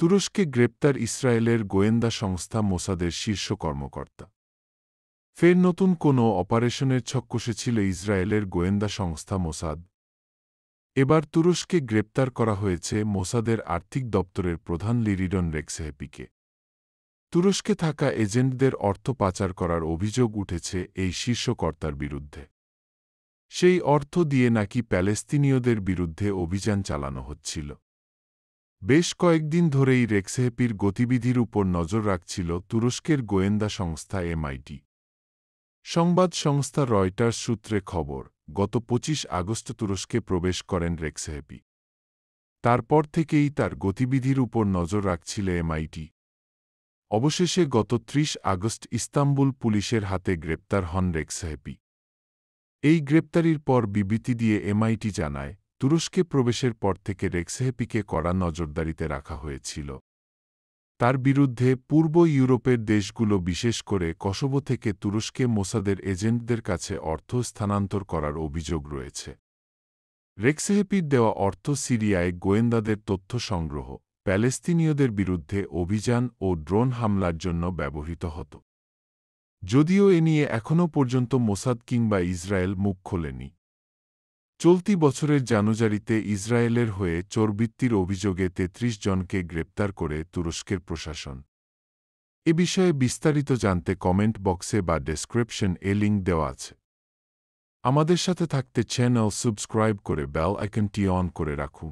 তুরস্কে গ্রেপ্তার ইসরায়েলের গোয়েন্দা সংস্থা মোসাদের শীর্ষ কর্মকর্তা। ফের নতুন কোনো অপারেশনের ছক কষেছিল ইসরায়েলের গোয়েন্দা সংস্থা মোসাদ। এবার তুরস্কে গ্রেপ্তার করা হয়েছে মোসাদের আর্থিক দপ্তরের প্রধান লিরিডন রেক্সহেপিকে। তুরস্কে থাকা এজেন্টদের অর্থ পাচার করার অভিযোগ উঠেছে এই শীর্ষ কর্তার বিরুদ্ধে। সেই অর্থ দিয়ে নাকি প্যালেস্তিনীয়দের বিরুদ্ধে অভিযান চালানো হচ্ছিল। বেশ কয়েকদিন ধরেই রেক্সহেপির গতিবিধির উপর নজর রাখছিল তুরস্কের গোয়েন্দা সংস্থা এমআইটি। সংবাদ সংস্থা রয়টার্স সূত্রে খবর, গত ২৫ আগস্ট তুরস্কে প্রবেশ করেন রেক্সহেপি। তারপর থেকেই তার গতিবিধির উপর নজর রাখছিল এমআইটি। অবশেষে গত ৩০ আগস্ট ইস্তাম্বুল পুলিশের হাতে গ্রেপ্তার হন রেক্সহেপি। এই গ্রেপ্তারির পর বিবৃতি দিয়ে এমআইটি জানায়, তুরস্কে প্রবেশের পর থেকে রেক্সহেপিকে কড়া নজরদারিতে রাখা হয়েছিল। তার বিরুদ্ধে পূর্ব ইউরোপের দেশগুলো, বিশেষ করে কসোভো থেকে তুরস্কে মোসাদের এজেন্টদের কাছে অর্থ স্থানান্তর করার অভিযোগ রয়েছে। রেক্সহেপির দেওয়া অর্থ সিরিয়ায় গোয়েন্দাদের তথ্য সংগ্রহ, প্যালেস্তিনীয়দের বিরুদ্ধে অভিযান ও ড্রোন হামলার জন্য ব্যবহৃত হতো। যদিও এ নিয়ে এখনও পর্যন্ত মোসাদ কিংবা ইসরায়েল মুখ খোলেনি। চলতি বছরের জানুয়ারিতে ইসরায়েলের হয়ে চোরবৃত্তির অভিযোগে ৩৩ জনকে গ্রেপ্তার করে তুরস্কের প্রশাসন। এ বিষয়ে বিস্তারিত জানতে কমেন্ট বক্সে বা ডেসক্রিপশন এ লিঙ্ক দেওয়া আছে। আমাদের সাথে থাকতে চ্যানেল সাবস্ক্রাইব করে বেল আইকনটি অন করে রাখুন।